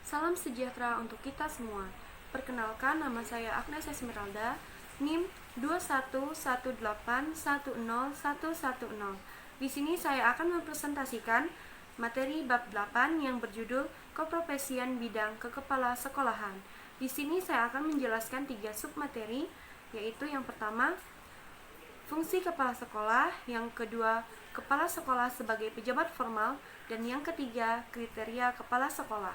Salam sejahtera untuk kita semua. Perkenalkan, nama saya Agnes Esmeralda, NIM 21181010110. Di sini saya akan mempresentasikan materi bab 8 yang berjudul Keprofesian Bidang Kekepala Sekolahan. Di sini saya akan menjelaskan 3 submateri, yaitu yang pertama, fungsi kepala sekolah, yang kedua, kepala sekolah sebagai pejabat formal, dan yang ketiga, kriteria kepala sekolah.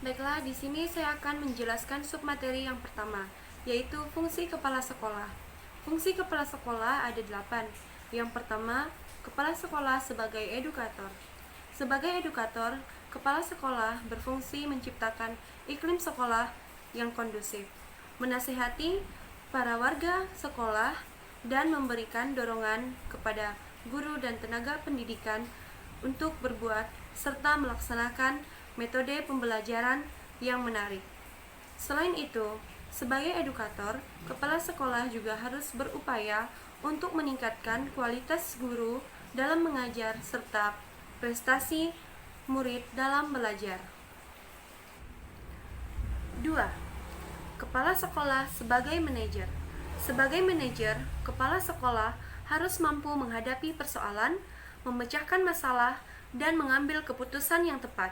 Baiklah, di sini saya akan menjelaskan submateri yang pertama, yaitu fungsi kepala sekolah. Fungsi kepala sekolah ada 8. Yang pertama, kepala sekolah sebagai edukator. Sebagai edukator, kepala sekolah berfungsi menciptakan iklim sekolah yang kondusif, menasihati para warga sekolah, dan memberikan dorongan kepada guru dan tenaga pendidikan untuk berbuat serta melaksanakan metode pembelajaran yang menarik. Selain itu, sebagai edukator, kepala sekolah juga harus berupaya untuk meningkatkan kualitas guru dalam mengajar serta prestasi murid dalam belajar. 2. Kepala sekolah sebagai manajer. Sebagai manajer, kepala sekolah harus mampu menghadapi persoalan, memecahkan masalah, dan mengambil keputusan yang tepat.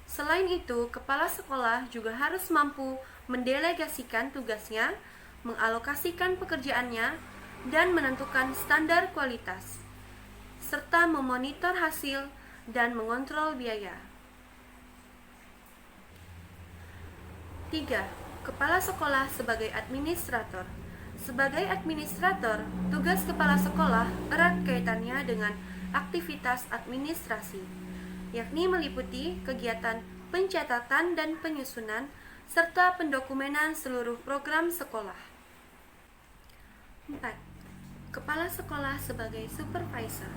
Selain itu, kepala sekolah juga harus mampu mendelegasikan tugasnya, mengalokasikan pekerjaannya, dan menentukan standar kualitas, serta memonitor hasil dan mengontrol biaya. 3. Kepala sekolah sebagai administrator. Sebagai administrator, tugas kepala sekolah erat kaitannya dengan aktivitas administrasi, yakni meliputi kegiatan pencatatan dan penyusunan serta pendokumenan seluruh program sekolah. 4. Kepala sekolah sebagai supervisor.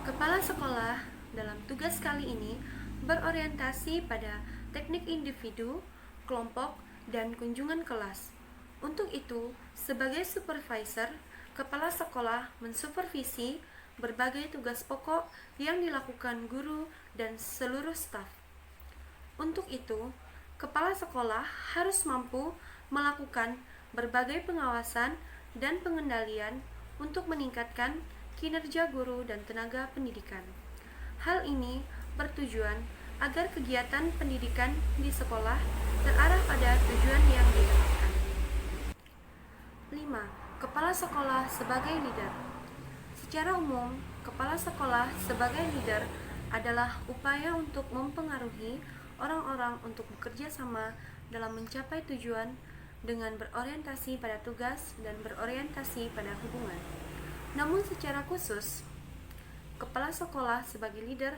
Kepala sekolah dalam tugas kali ini berorientasi pada teknik individu, kelompok, dan kunjungan kelas. Untuk itu, sebagai supervisor, kepala sekolah mensupervisi berbagai tugas pokok yang dilakukan guru dan seluruh staf. Untuk itu, kepala sekolah harus mampu melakukan berbagai pengawasan dan pengendalian untuk meningkatkan kinerja guru dan tenaga pendidikan. Hal ini bertujuan agar kegiatan pendidikan di sekolah terarah pada tujuan yang diharapkan. 5. Kepala sekolah sebagai leader. Secara umum, kepala sekolah sebagai leader adalah upaya untuk mempengaruhi orang-orang untuk bekerja sama dalam mencapai tujuan dengan berorientasi pada tugas dan berorientasi pada hubungan. Namun secara khusus, kepala sekolah sebagai leader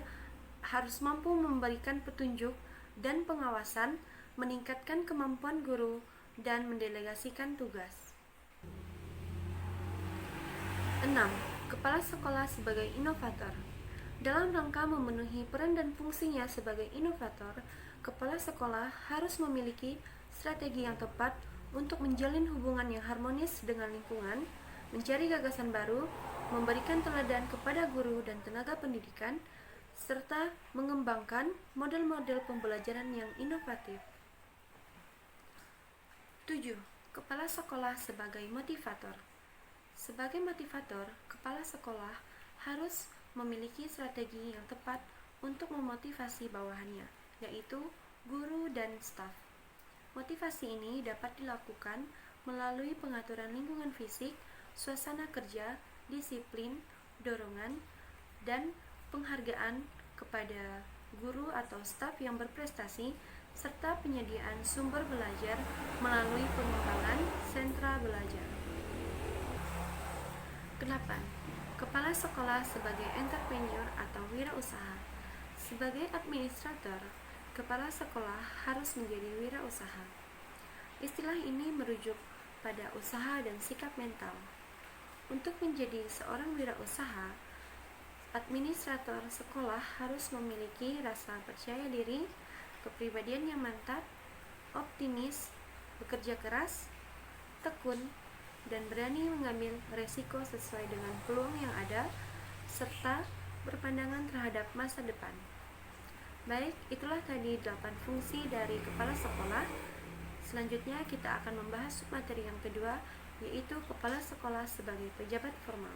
harus mampu memberikan petunjuk dan pengawasan, meningkatkan kemampuan guru, dan mendelegasikan tugas. 6. Kepala sekolah sebagai inovator. Dalam rangka memenuhi peran dan fungsinya sebagai inovator, kepala sekolah harus memiliki strategi yang tepat untuk menjalin hubungan yang harmonis dengan lingkungan, mencari gagasan baru, memberikan teladan kepada guru dan tenaga pendidikan, serta mengembangkan model-model pembelajaran yang inovatif. 7. Kepala sekolah sebagai motivator. Sebagai motivator, kepala sekolah harus memiliki strategi yang tepat untuk memotivasi bawahannya, yaitu guru dan staf. Motivasi ini dapat dilakukan melalui pengaturan lingkungan fisik, suasana kerja, disiplin, dorongan, dan penghargaan kepada guru atau staf yang berprestasi, serta penyediaan sumber belajar melalui pengembangan sentra belajar. 8. Kepala sekolah sebagai entrepreneur atau wirausaha. Sebagai administrator, kepala sekolah harus menjadi wirausaha. Istilah ini merujuk pada usaha dan sikap mental. Untuk menjadi seorang wirausaha, administrator sekolah harus memiliki rasa percaya diri, kepribadian yang mantap, optimis, bekerja keras, tekun, dan berani mengambil resiko sesuai dengan peluang yang ada, serta berpandangan terhadap masa depan. Baik, itulah tadi 8 fungsi dari kepala sekolah. Selanjutnya kita akan membahas submateri yang kedua, yaitu kepala sekolah sebagai pejabat formal.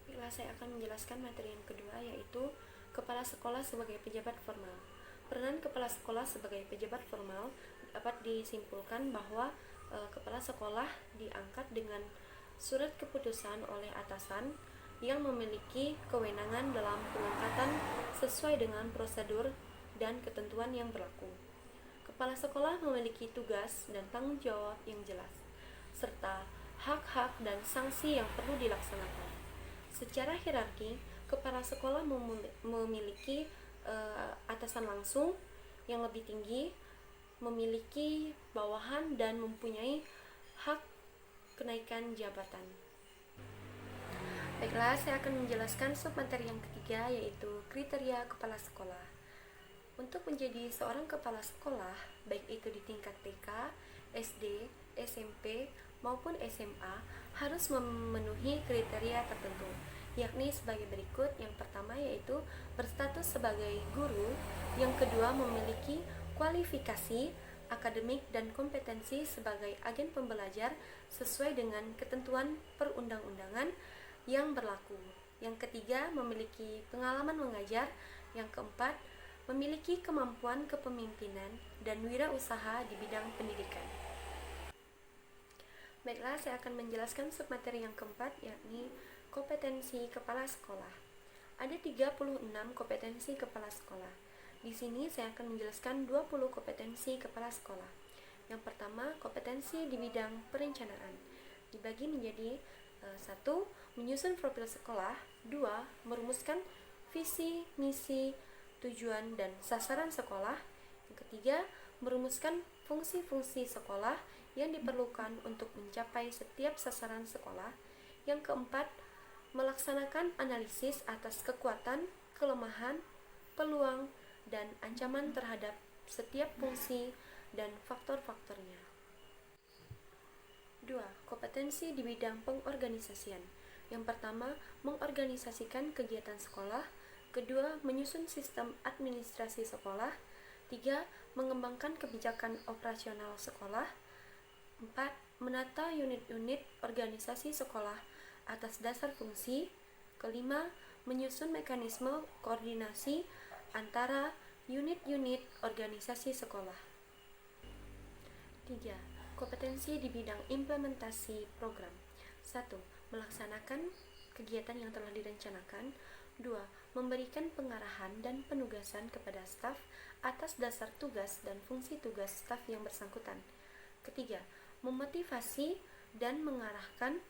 Baiklah, saya akan menjelaskan materi yang kedua, yaitu kepala sekolah sebagai pejabat formal. Peranan kepala sekolah sebagai pejabat formal dapat disimpulkan bahwa kepala sekolah diangkat dengan surat keputusan oleh atasan yang memiliki kewenangan dalam pengangkatan sesuai dengan prosedur dan ketentuan yang berlaku. Kepala sekolah memiliki tugas dan tanggung jawab yang jelas, serta hak-hak dan sanksi yang perlu dilaksanakan. Secara hierarki, kepala sekolah memiliki atasan langsung yang lebih tinggi, memiliki bawahan, dan mempunyai hak kenaikan jabatan. Baiklah, saya akan menjelaskan submateri yang ketiga, yaitu kriteria kepala sekolah. Untuk menjadi seorang kepala sekolah, baik itu di tingkat TK, SD, SMP, maupun SMA, harus memenuhi kriteria tertentu, yakni sebagai berikut. Yang pertama yaitu berstatus sebagai guru, yang kedua memiliki kualifikasi akademik dan kompetensi sebagai agen pembelajar sesuai dengan ketentuan perundang-undangan yang berlaku. Yang ketiga, memiliki pengalaman mengajar. Yang keempat, memiliki kemampuan kepemimpinan dan wirausaha di bidang pendidikan. Baiklah, saya akan menjelaskan submateri yang keempat, yakni kompetensi kepala sekolah. Ada 36 kompetensi kepala sekolah. Di sini saya akan menjelaskan 20 kompetensi kepala sekolah. Yang pertama, kompetensi di bidang perencanaan. Dibagi menjadi 1. Menyusun profil sekolah. 2. Merumuskan visi, misi, tujuan, dan sasaran sekolah. Yang ketiga, merumuskan fungsi-fungsi sekolah yang diperlukan untuk mencapai setiap sasaran sekolah. Yang keempat, melaksanakan analisis atas kekuatan, kelemahan, peluang, dan ancaman terhadap setiap fungsi dan faktor-faktornya. 2. Kompetensi di bidang pengorganisasian. Yang pertama, mengorganisasikan kegiatan sekolah. Kedua, menyusun sistem administrasi sekolah. 3. Mengembangkan kebijakan operasional sekolah. 4. Menata unit-unit organisasi sekolah atas dasar fungsi. Kelima, menyusun mekanisme koordinasi antara unit-unit organisasi sekolah. 3. Kompetensi di bidang implementasi program. 1. Melaksanakan kegiatan yang telah direncanakan. 2. Memberikan pengarahan dan penugasan kepada staf atas dasar tugas dan fungsi tugas staf yang bersangkutan. Ketiga, memotivasi dan mengarahkan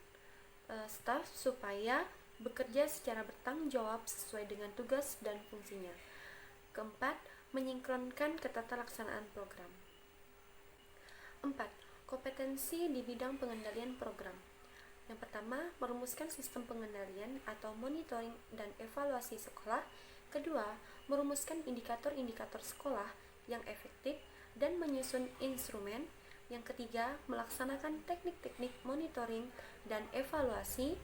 staf supaya bekerja secara bertanggung jawab sesuai dengan tugas dan fungsinya. Keempat, menyinkronkan ketatalaksanaan program. 4. Kompetensi di bidang pengendalian program. Yang pertama, merumuskan sistem pengendalian atau monitoring dan evaluasi sekolah. Kedua, merumuskan indikator-indikator sekolah yang efektif dan menyusun instrumen. Yang ketiga, melaksanakan teknik-teknik monitoring dan evaluasi.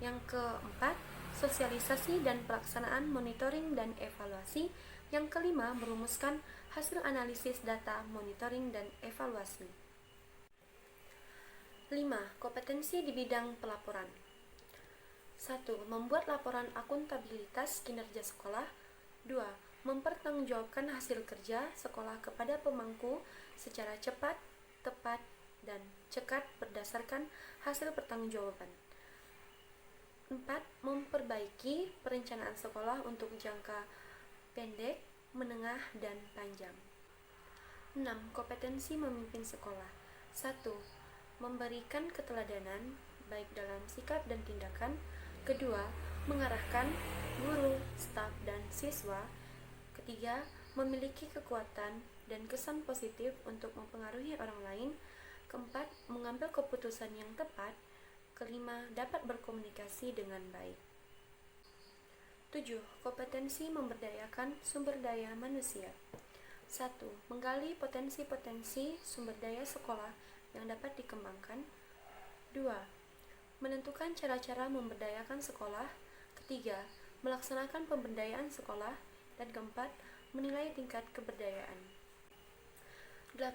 Yang keempat, sosialisasi dan pelaksanaan monitoring dan evaluasi. Yang kelima, merumuskan hasil analisis data monitoring dan evaluasi. 5. Kompetensi di bidang pelaporan. 1. Membuat laporan akuntabilitas kinerja sekolah. 2. Mempertanggungjawabkan hasil kerja sekolah kepada pemangku secara cepat, tepat, dan cekat berdasarkan hasil pertanggungjawaban. 4. Memperbaiki perencanaan sekolah untuk jangka pendek, menengah, dan panjang. 6. Kompetensi memimpin sekolah. 1. Memberikan keteladanan baik dalam sikap dan tindakan. Kedua, mengarahkan guru, staf, dan siswa. Ketiga, memiliki kekuatan dan kesan positif untuk mempengaruhi orang lain. Keempat, mengambil keputusan yang tepat. Kelima, dapat berkomunikasi dengan baik. 7. Kompetensi memberdayakan sumber daya manusia. 1. Menggali potensi-potensi sumber daya sekolah yang dapat dikembangkan. 2. Menentukan cara-cara memberdayakan sekolah. Ketiga, melaksanakan pemberdayaan sekolah. Dan keempat, menilai tingkat keberdayaan. 8.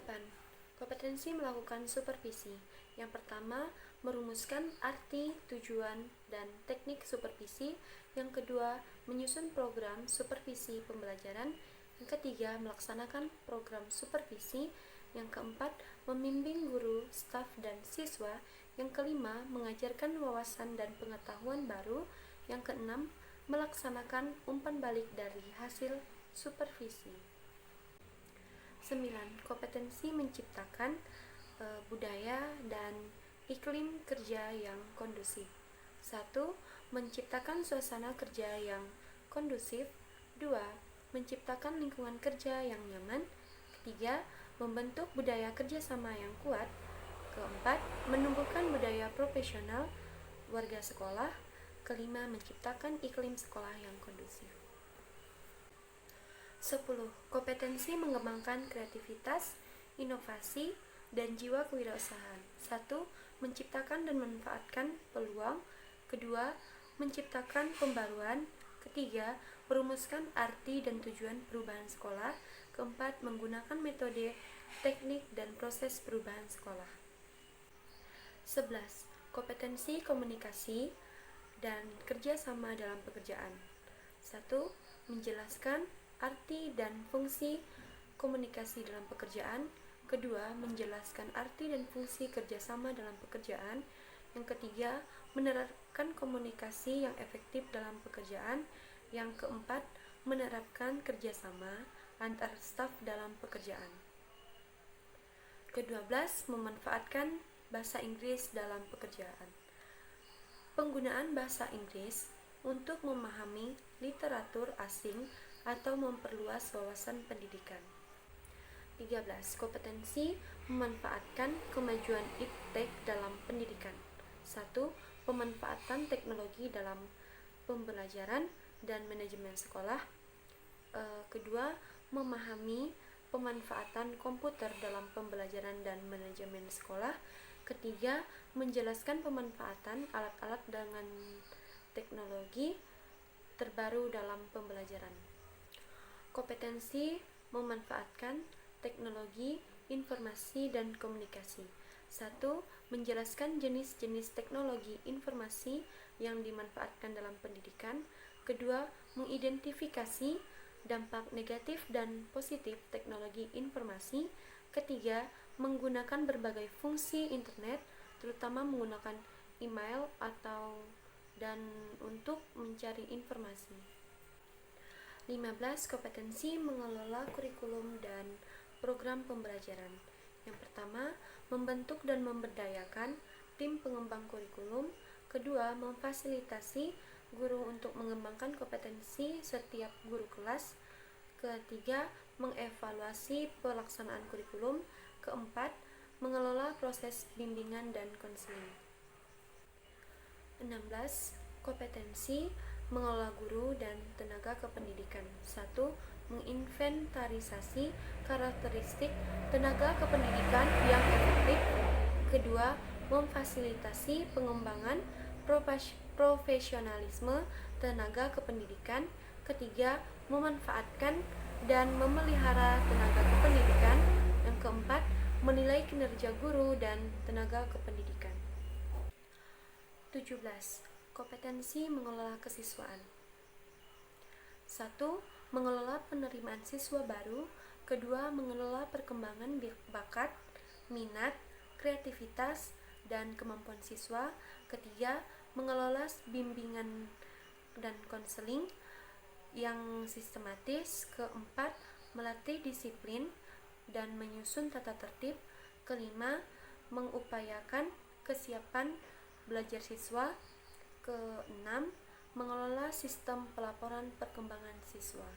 Kompetensi melakukan supervisi. Yang pertama, merumuskan arti, tujuan, dan teknik supervisi. Yang kedua, menyusun program supervisi pembelajaran. Yang ketiga, melaksanakan program supervisi. Yang keempat, membimbing guru, staf, dan siswa. Yang kelima, mengajarkan wawasan dan pengetahuan baru. Yang keenam, melaksanakan umpan balik dari hasil supervisi. 9. Kompetensi menciptakan budaya dan iklim kerja yang kondusif. 1. Menciptakan suasana kerja yang kondusif. 2. Menciptakan lingkungan kerja yang nyaman. 3. Membentuk budaya kerjasama yang kuat. 4. Menumbuhkan budaya profesional warga sekolah. 5. Menciptakan iklim sekolah yang kondusif. 10. Kompetensi mengembangkan kreativitas, inovasi, dan jiwa kewirausahaan. 1. Menciptakan dan memanfaatkan peluang. 2. Menciptakan pembaruan. 3. Merumuskan arti dan tujuan perubahan sekolah. 4. Menggunakan metode, teknik, dan proses perubahan sekolah. 11. Kompetensi komunikasi dan kerjasama dalam pekerjaan. 1. Menjelaskan arti dan fungsi komunikasi dalam pekerjaan. 2. Menjelaskan arti dan fungsi kerjasama dalam pekerjaan. Yang ketiga, menerapkan komunikasi yang efektif dalam pekerjaan. Yang keempat, menerapkan kerjasama antar staf dalam pekerjaan. Ke-12, memanfaatkan bahasa Inggris dalam pekerjaan. Penggunaan bahasa Inggris untuk memahami literatur asing atau memperluas wawasan pendidikan. 13. Kompetensi memanfaatkan kemajuan iptek dalam pendidikan. 1. Pemanfaatan teknologi dalam pembelajaran dan manajemen sekolah. Kedua, memahami pemanfaatan komputer dalam pembelajaran dan manajemen sekolah. Ketiga, menjelaskan pemanfaatan alat-alat dengan teknologi terbaru dalam pembelajaran. Kompetensi memanfaatkan teknologi informasi dan komunikasi. 1. Menjelaskan jenis-jenis teknologi informasi yang dimanfaatkan dalam pendidikan. Kedua, mengidentifikasi dampak negatif dan positif teknologi informasi. Ketiga, menggunakan berbagai fungsi internet, terutama menggunakan email dan untuk mencari informasi. 15. Kompetensi mengelola kurikulum dan program pembelajaran. Yang pertama, membentuk dan memberdayakan tim pengembang kurikulum. Kedua, memfasilitasi guru untuk mengembangkan kompetensi setiap guru kelas. Ketiga, mengevaluasi pelaksanaan kurikulum. Keempat, mengelola proses bimbingan dan konseling. 16. Kompetensi mengelola guru dan tenaga kependidikan. 1. Menginventarisasi karakteristik tenaga kependidikan yang efektif. Kedua, memfasilitasi pengembangan profesionalisme tenaga kependidikan. Ketiga, memanfaatkan dan memelihara tenaga kependidikan. Yang keempat, menilai kinerja guru dan tenaga kependidikan. 17. Kompetensi mengelola kesiswaan. 1. Mengelola penerimaan siswa baru. Kedua, mengelola perkembangan bakat, minat, kreativitas, dan kemampuan siswa. Ketiga, mengelola bimbingan dan konseling yang sistematis. Keempat, melatih disiplin dan menyusun tata tertib. Kelima, mengupayakan kesiapan belajar siswa. Keenam, mengelola sistem pelaporan perkembangan siswa.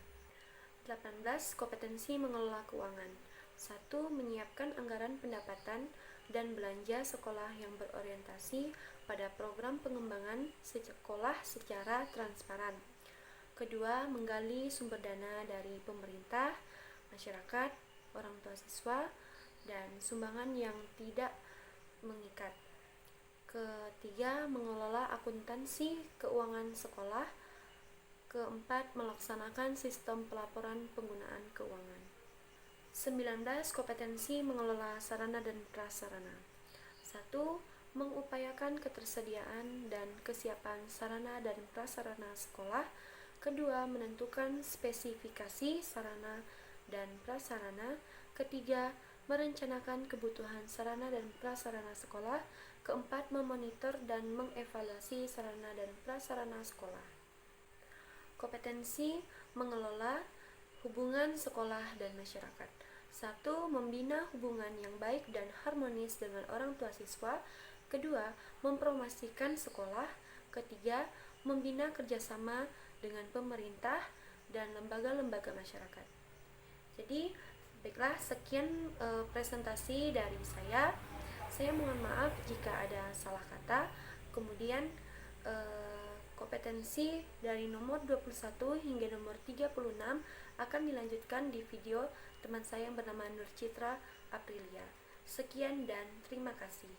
18. Kompetensi mengelola keuangan. 1. Menyiapkan anggaran pendapatan dan belanja sekolah yang berorientasi pada program pengembangan sekolah secara transparan. Kedua, menggali sumber dana dari pemerintah, masyarakat, orang tua siswa, dan sumbangan yang tidak mengikat. Ketiga, mengelola akuntansi keuangan sekolah. Keempat, melaksanakan sistem pelaporan penggunaan keuangan. 19. Kompetensi mengelola sarana dan prasarana. 1. Mengupayakan ketersediaan dan kesiapan sarana dan prasarana sekolah. Kedua, menentukan spesifikasi sarana dan prasarana. Ketiga, merencanakan kebutuhan sarana dan prasarana sekolah. Keempat, memonitor dan mengevaluasi sarana dan prasarana sekolah. Kompetensi mengelola hubungan sekolah dan masyarakat. 1. Membina hubungan yang baik dan harmonis dengan orang tua siswa. Kedua, mempromosikan sekolah. Ketiga, membina kerjasama dengan pemerintah dan lembaga-lembaga masyarakat. Jadi, baiklah, sekian presentasi dari saya. Saya mohon maaf jika ada salah kata. Kemudian kompetensi dari nomor 21 hingga nomor 36 akan dilanjutkan di video teman saya yang bernama Nur Citra Aprilia. Sekian dan terima kasih.